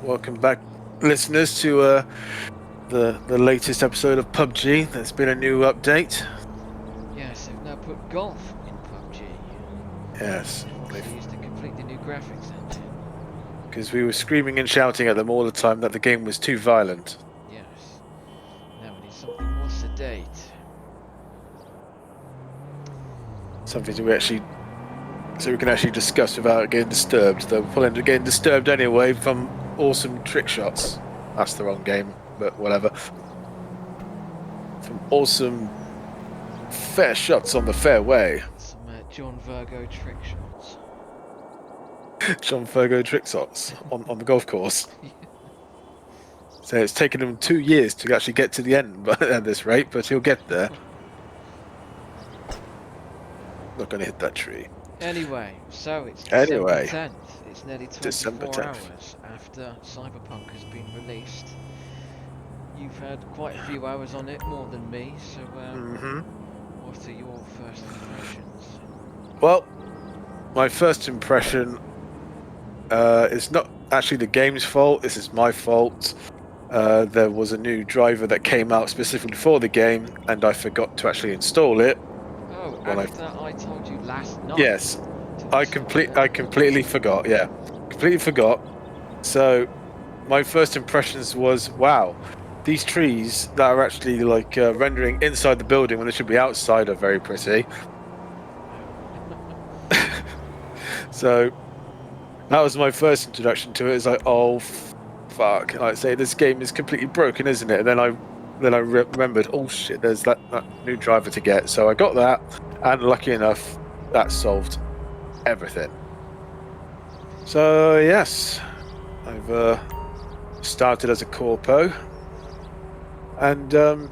Welcome back, listeners, to the latest episode of PUBG. There's been a new update. Yes, they've now put golf in PUBG. Yes, They've also used a completely new graphics engine. because we were screaming and shouting at them all the time that the game was too violent. Yes. Now we need something more sedate. Something so we can actually discuss without getting disturbed. Though we'll end up getting disturbed anyway from awesome trick shots. That's the wrong game, but whatever. From awesome fair shots on the fairway. Some John Virgo trick shots. John Virgo trick shots on the golf course. So it's taken him 2 years to actually get to the end at this rate, but he'll get there. Not going to hit that tree. Anyway, so it's December 10th. It's nearly 24 December 10th. hours after Cyberpunk has been released. You've had quite a few hours on it, more than me, so what are your first impressions? Well, my first impression is not actually the game's fault. This is my fault. There was a new driver that came out specifically for the game, and I forgot to actually install it. Oh, after I told you last night. Yes, I completely forgot. Yeah, completely forgot. So, my first impressions was, wow, these trees that are actually like rendering inside the building when they should be outside are very pretty. So that was my first introduction to it. It's like, oh fuck! And I say this game is completely broken, isn't it? And then I remembered, oh shit, there's that new driver to get. So I got that, and lucky enough, that solved everything. So yes, I've started as a corpo, and don't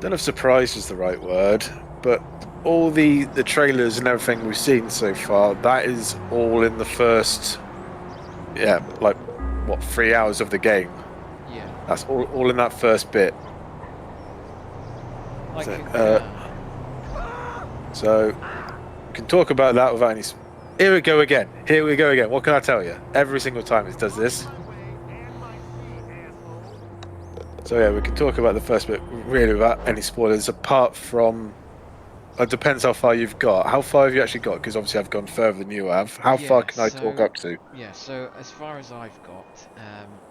know if surprised is the right word, but all the trailers and everything we've seen so far, that is all in the first, like, what, 3 hours of the game. Yeah. That's all in that first bit. So we can talk about that without any... Here we go again. What can I tell you? Every single time it does this. So yeah, we can talk about the first bit really without any spoilers, apart from... It depends how far you've got. How far have you actually got? Because obviously I've gone further than you have. How far can I talk up to? Yeah, so as far as I've got,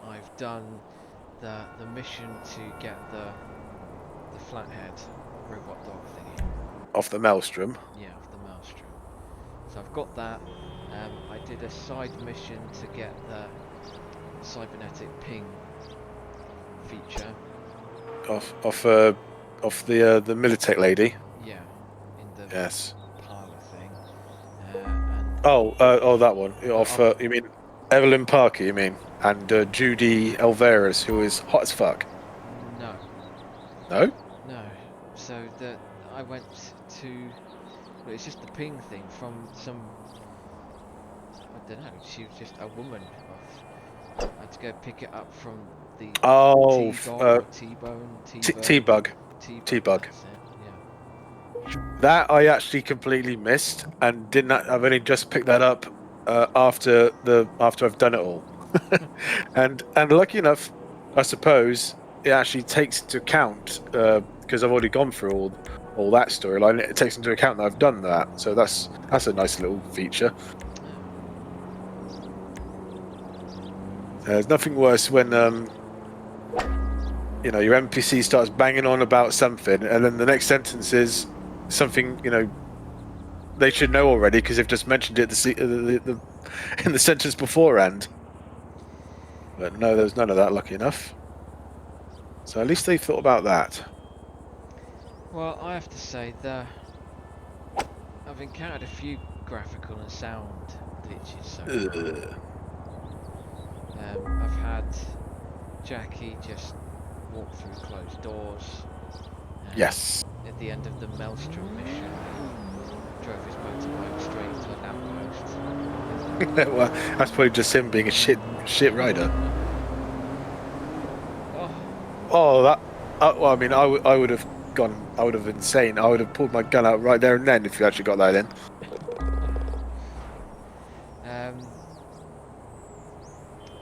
I've done the mission to get the flathead robot dog thingy. Off the Maelstrom? Yeah, off the Maelstrom. So I've got that. I did a side mission to get the cybernetic ping feature. Off the Militech lady? Yeah, in the yes. parlour thing. Oh, that one. You mean Evelyn Parker, you mean? And Judy Alvarez, who is hot as fuck. No. No? No. So I went to... Well, it's just the ping thing from some... I don't know, she was just a woman. I had to go pick it up from the T-Bug. That I actually completely missed, and didn't. I've only just picked that up after I've done it all, and lucky enough, I suppose it actually takes into account because I've already gone through all that storyline. It takes into account that I've done that, so that's a nice little feature. There's nothing worse when your NPC starts banging on about something, and then the next sentence is something they should know already because they've just mentioned it in the sentence beforehand. But no, there's none of that, lucky enough. So at least they thought about that. Well, I have to say I've encountered a few graphical and sound glitches so far. I've had Jackie just walk through closed doors. Yes. At the end of the Maelstrom mission, drove his motorbike straight into a lamppost. Well, that's probably just him being a shit rider. Well, I mean, I would have gone. I would have insane. I would have pulled my gun out right there and then if you actually got that in.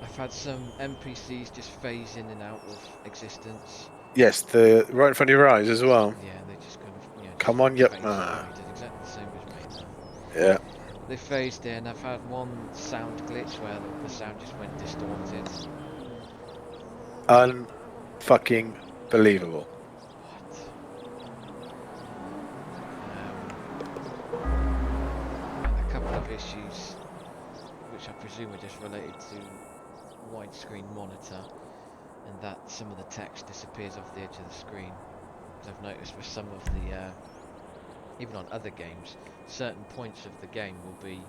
I've had some NPCs just phase in and out of existence. Yes, the right in front of your eyes as well. Yeah, they just kind of, just Come on, yep. phase in. Oh, you did exactly the same as me then. Yeah. But they phased in. I've had one sound glitch where the sound just went distorted. Unfucking believable. What? And a couple of issues, which I presume are just related to widescreen monitor, and that some of the text disappears off the edge of the screen. As I've noticed with some of the, even on other games, certain points of the game will be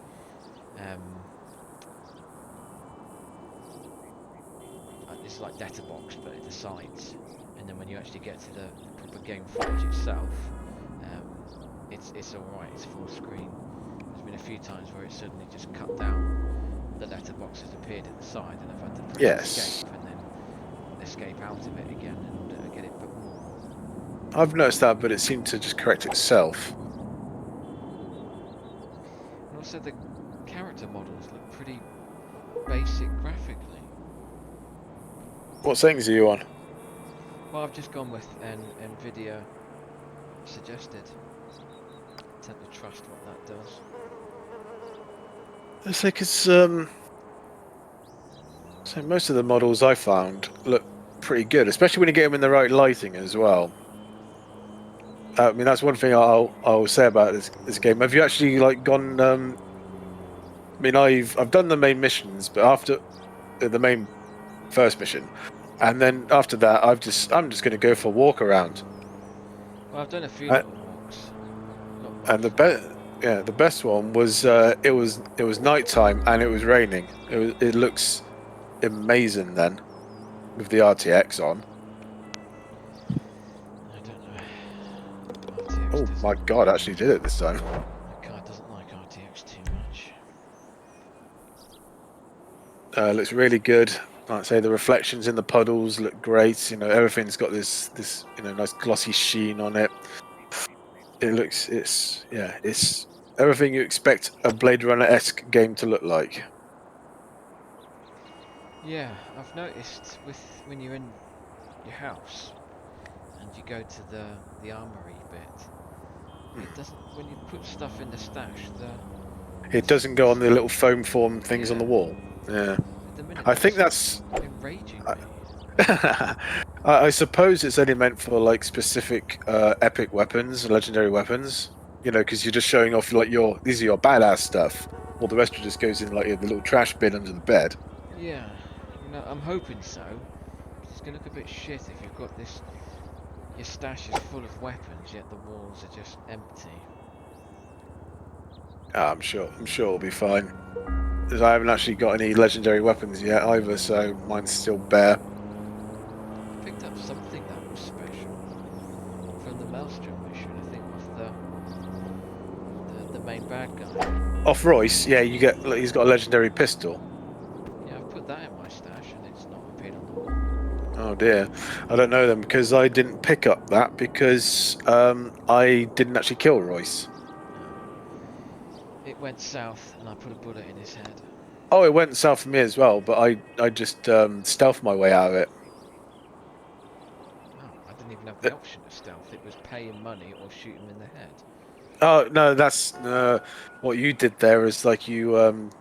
it's like letterbox, but at the sides, and then when you actually get to the proper game footage itself, it's alright, it's full screen. There's been a few times where it suddenly just cut down, the letterbox has appeared at the side, and I've had to press Yes. escape and then escape out of it again in order to get it back more. I've noticed that, but it seemed to just correct itself. And also the character models look pretty basic graphically. What settings are you on? Well, I've just gone with an NVIDIA suggested. Tend to trust what that does. It's like so most of the models I found look pretty good, especially when you get them in the right lighting as well. I mean, that's one thing I'll say about this game. Have you actually like gone? I mean, I've done the main missions, but after the main first mission, and then after that, I'm just going to go for a walk around. Well, I've done a few Uh, little walks. And the best one was it was nighttime and it was raining. It looks amazing then with the RTX on. I don't know. RTX Oh doesn't. my god, I actually did it this time. My car doesn't like RTX too much. Looks really good. Like I say, the reflections in the puddles look great. You know, everything's got this nice glossy sheen on it. It's everything you expect a Blade Runner-esque game to look like. Yeah, I've noticed when you're in your house and you go to the armory bit, it doesn't. When you put stuff in the stash, It doesn't go on the little foam form things on the wall. Yeah, at the minute I they're think just that's. enraging me. I suppose it's only meant for like specific epic weapons, legendary weapons. You know, because you're just showing off like these are your badass stuff. All the rest of it just goes in like the little trash bin under the bed. Yeah, I'm hoping so. 'Cause it's gonna look a bit shit if you've got this. Your stash is full of weapons, yet the walls are just empty. I'm sure it'll be fine. 'Cause I haven't actually got any legendary weapons yet either, so mine's still bare. I picked up something that was special from the Maelstrom mission. I think off the main bad guy. Off Royce, yeah, he's got a legendary pistol. Yeah, I've put that in my stash and it's not appeared on the wall. Oh dear, I don't know then because I didn't pick up that because I didn't actually kill Royce. It went south and I put a bullet in his head. Oh, it went south for me as well, but I just stealthed my way out of it. Oh, I didn't even have the option to stealth. It was pay him money or shoot him in the head. Oh no, that's what you did there is like you've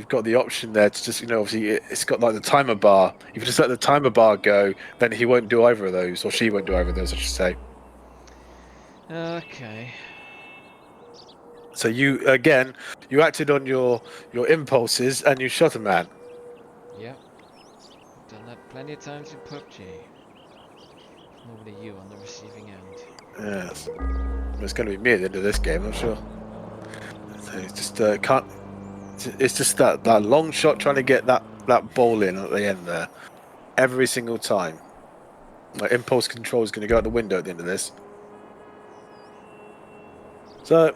got the option there to just obviously it's got like the timer bar. If you just let the timer bar go, then he won't do either of those, or she won't do either of those, I should say. Okay. So you acted on your impulses and you shot a man. Yep. Done that plenty of times in PUBG. Normally you on the receiving end. Yes, it's going to be me at the end of this game, I'm sure. So it's just can't. It's just that long shot trying to get that ball in at the end there, every single time. My impulse control is going to go out the window at the end of this. So,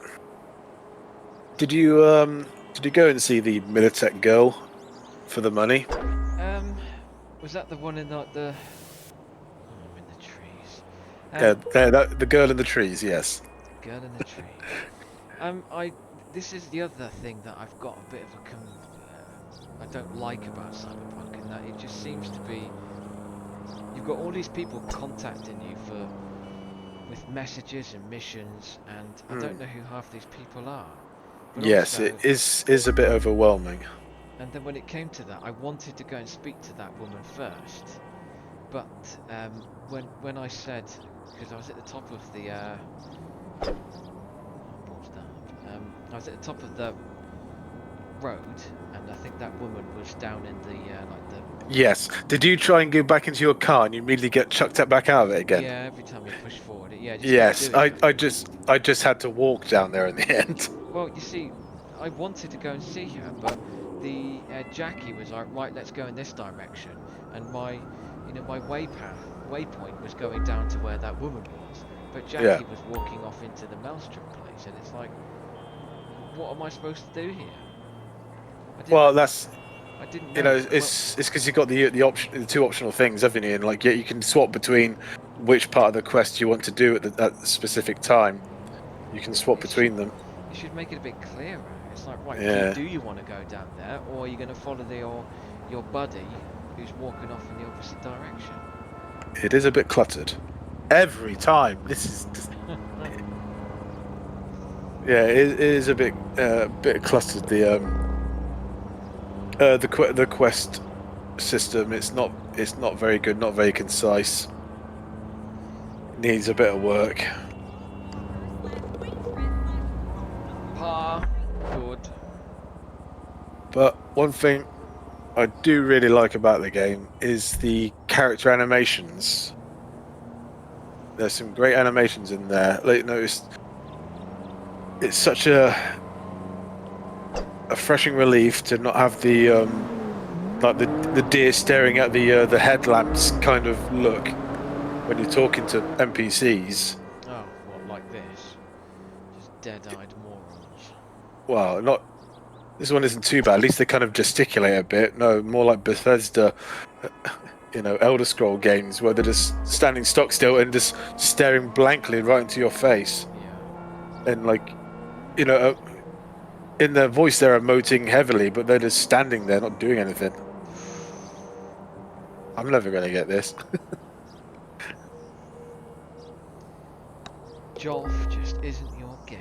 did you go and see the Militech girl for the money? Was that the one in like the? Oh, I'm in the trees. Yeah, the girl in the trees. Yes. Girl in the trees. This is the other thing that I've got a bit of a I don't like about Cyberpunk, in that it just seems to be you've got all these people contacting you with messages and missions, and I don't know who half these people are. But Yes, it also, is a bit overwhelming. and then when it came to that, I wanted to go and speak to that woman first, but when I said, because I was at the top of the balls down, I was at the top of the road, and I think that woman was down in the like the Yes. Did you try and go back into your car and you immediately get chucked back out of it again? yeah. Every time you push forward, it just kept Yes. doing that. I just had to walk down there in the end. Well, you see, I wanted to go and see her, but the Jackie was like, right, let's go in this direction, and my, my waypoint was going down to where that woman was, but Yeah. Jackie was walking off into the Maelstrom place, and it's like, what am I supposed to do here? I didn't, Well, that's I didn't you know. know Well, it's because you've got the two optional things, haven't you? And like yeah, you can swap between which part of the quest you want to do at the specific time. You can swap it should, between them. it should make it a bit clearer. It's like, right, Yeah. do you want to go down there, or are you going to follow your buddy who's walking off in the opposite direction? It is a bit cluttered. Every time. This is just, yeah, it is a bit cluttered. The quest system. It's not very good. Not very concise. It needs a bit of work. Good. But one thing I do really like about the game is the character animations. There's some great animations in there. Like, noticed, it's such a refreshing relief to not have the like the deer staring at the headlamps kind of look when you're talking to NPCs. Oh, what, like this? Just dead-eyed morons. Well, not this one isn't too bad. At least they kind of gesticulate a bit. No, more like Bethesda, Elder Scroll games where they're just standing stock still and just staring blankly right into your face. Yeah. And like, you know, in their voice they're emoting heavily, but they're just standing there not doing anything. I'm never going to get this. Jolf just isn't your game.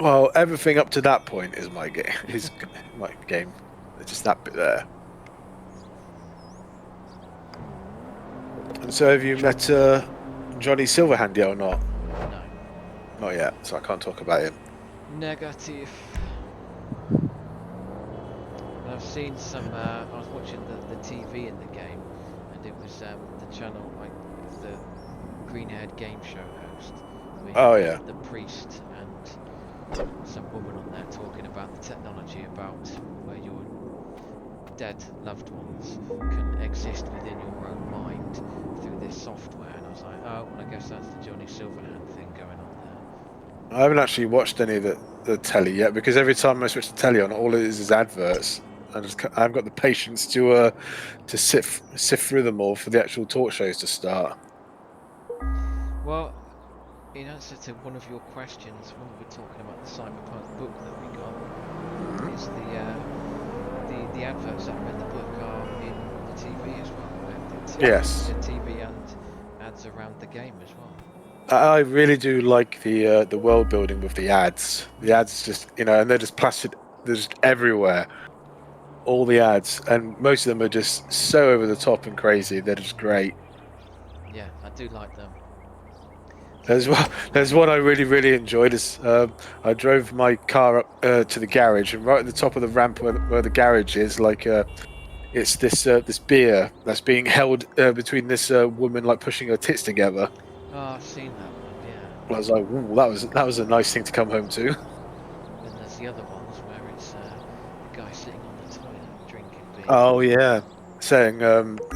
Well, everything up to that point is my game. Is my game. It's just that bit there. And so, have you met Johnny Silverhand yet or not? No. Not yet, so I can't talk about him. Negative. I've seen some. I was watching the TV in the game, and it was the channel like the green-haired game show host. Where Oh, you yeah. had the priest and some woman on there talking about the technology about where your dead loved ones can exist within your own mind through this software, and I was like, oh, well, I guess that's the Johnny Silverhand thing going on there. I haven't actually watched any of the telly yet because every time I switch the telly on, all it is adverts. I haven't got the patience to sift through them all for the actual talk shows to start. Well, in answer to one of your questions when we were talking about the Cyberpunk book that we got, is the adverts that are in the book are in the TV as well. Yes. The TV and ads around the game as well. I really do like the world building with the ads. The ads just and they're just plastered. They're just everywhere. All the ads, and most of them are just so over the top and crazy. They're just great. Yeah, I do like them. There's one I really enjoyed. Is I drove my car up to the garage, and right at the top of the ramp where the garage is, like it's this beer that's being held between this woman like pushing her tits together. Oh, I've seen that one, yeah. I was like, ooh, that was a nice thing to come home to. Then there's the other ones where it's the guy sitting on the toilet drinking beer. Oh yeah, saying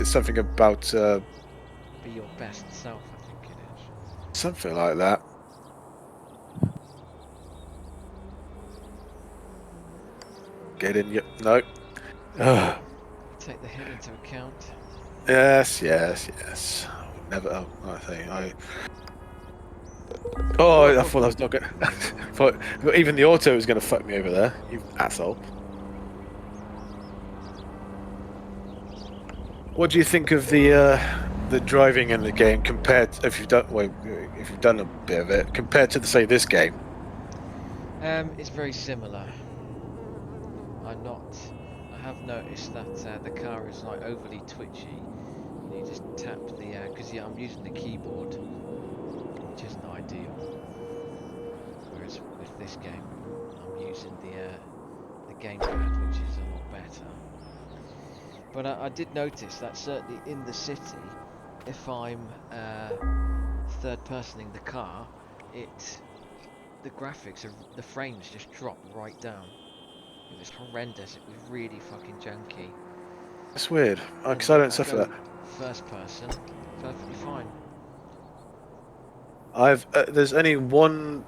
it's something about Be your best self, I think it is. something like that. Get in, yep, no. Ugh. Take the hit into account. Yes. Never. I thought I was not gonna. Thought even the auto was gonna fuck me over there. You asshole. What do you think of the driving in the game compared if you've done if you've done a bit of it compared to say this game? It's very similar. I'm not. I have noticed that the car is like overly twitchy. You just tap the because yeah, I'm using the keyboard, which isn't ideal. Whereas with this game, I'm using the gamepad, which is a lot better. But I did notice that certainly in the city, if I'm third personing the car, the graphics of the frames just drop right down. It was horrendous. It was really fucking janky. That's weird And because I don't I suffer go that. first person, perfectly fine. I've there's only one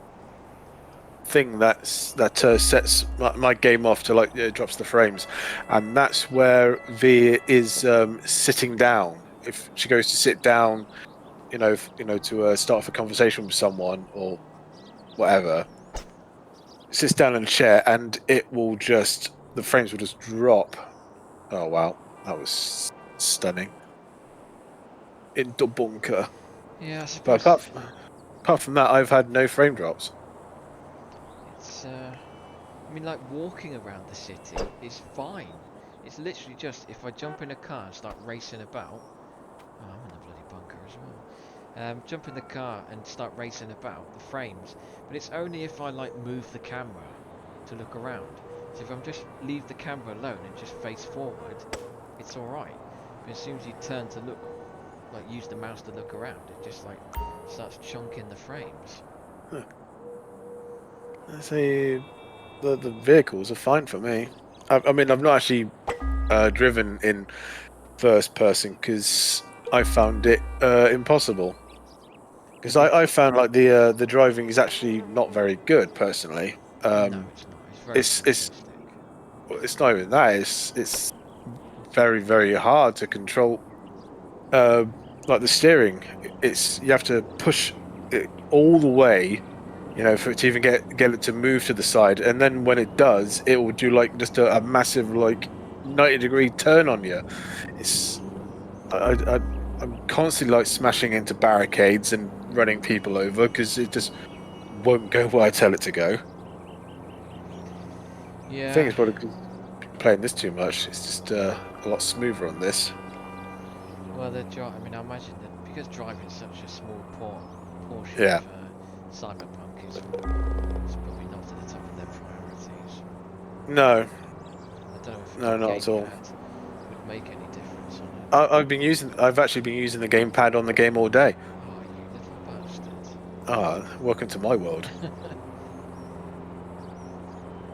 thing that sets my game off to like drops the frames, and that's where V is sitting down. If she goes to sit down, to start off a conversation with someone or whatever, sits down in a chair, and the frames will just drop. Oh wow, that was stunning. In the bunker. Yeah, I But suppose apart from that, I've had no frame drops. it's. I mean, like walking around the city is fine. It's literally just if I jump in a car and start racing about. Oh, I'm in the bloody bunker as well. Jump in the car and start racing about the frames, but it's only if I like move the camera to look around. So if I'm just leave the camera alone and just face forward, it's all right. But as soon as you turn to look, like use the mouse to look around, it just like starts chunking the frames. Huh. I say the vehicles are fine for me. I mean, I've not actually driven in first person because I found it impossible. But Because I found like the driving is actually not very good personally. no, it's not. It's very It's simplistic. it's not even that. It's very very hard to control. Like the steering, it's you have to push it all the way, for it to even get it to move to the side, and then when it does, it will do like just a massive like 90-degree turn on you. It's I'm constantly like smashing into barricades and running people over because it just won't go where I tell it to go. I think Yeah. it's probably because playing this too much. It's just a lot smoother on this. Well, I mean, I imagine that because driving is such a small portion Yeah. of Cyberpunk is it's probably not at the top of their priorities. No, I don't know if the no, not at all. gamepad would make any difference on it. I've actually been using the gamepad on the game all day. Oh, you little bastard. Ah, welcome to my world.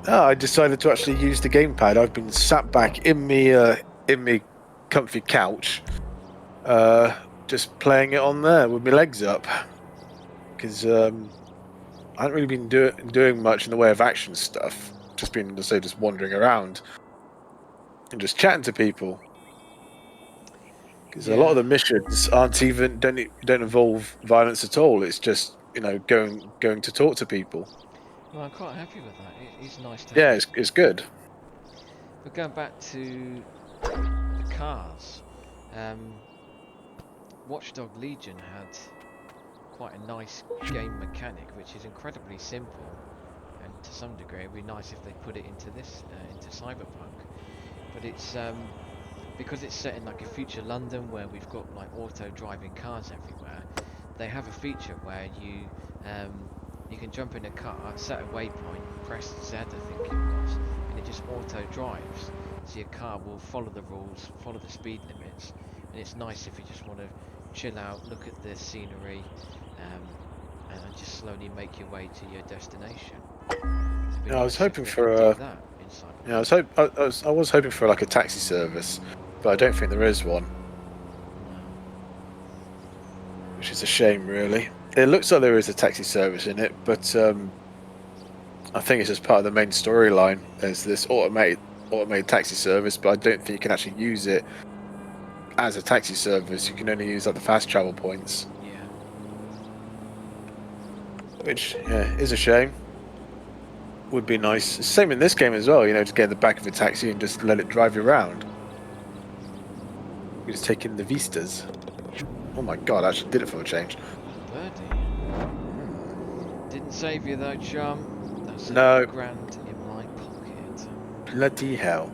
Ah, I decided to actually use the gamepad. I've been sat back in me comfy couch, just playing it on there with my legs up, because I haven't really been doing much in the way of action stuff. Just been to say just wandering around and just chatting to people. Because a lot of Yeah. the missions don't involve violence at all. It's just going to talk to people. Well, I'm quite happy with that. It is nice to Yeah, have. it's good. But going back to the cars, um, Watchdog Legion had quite a nice game mechanic, which is incredibly simple, and to some degree, it'd be nice if they put it into into Cyberpunk. But it's because it's set in like a future London where we've got like auto-driving cars everywhere. They have a feature where you can jump in a car, set a waypoint, press Z, I think it was, and it just auto-drives. So your car will follow the rules, follow the speed limits, and it's nice if you just want to chill out, look at the scenery, and just slowly make your way to your destination. It'd be Yeah, I was nice if hoping they could for do that in yeah, Cyberpunk. I was hoping for like a taxi service, but I don't think there is one, No. which is a shame, really. It looks like there is a taxi service in it, but I think it's just part of the main storyline. There's this automated taxi service, but I don't think you can actually use it as a taxi service. You can only use like the fast travel points, Yeah. which yeah is a shame. Would be nice. Same in this game as well. To get in the back of a taxi and just let it drive you around. He was taking the vistas. Oh my god, I actually did it for a change. Birdie. Didn't save you though, chum. That's No. £1 grand in my pocket. Bloody hell.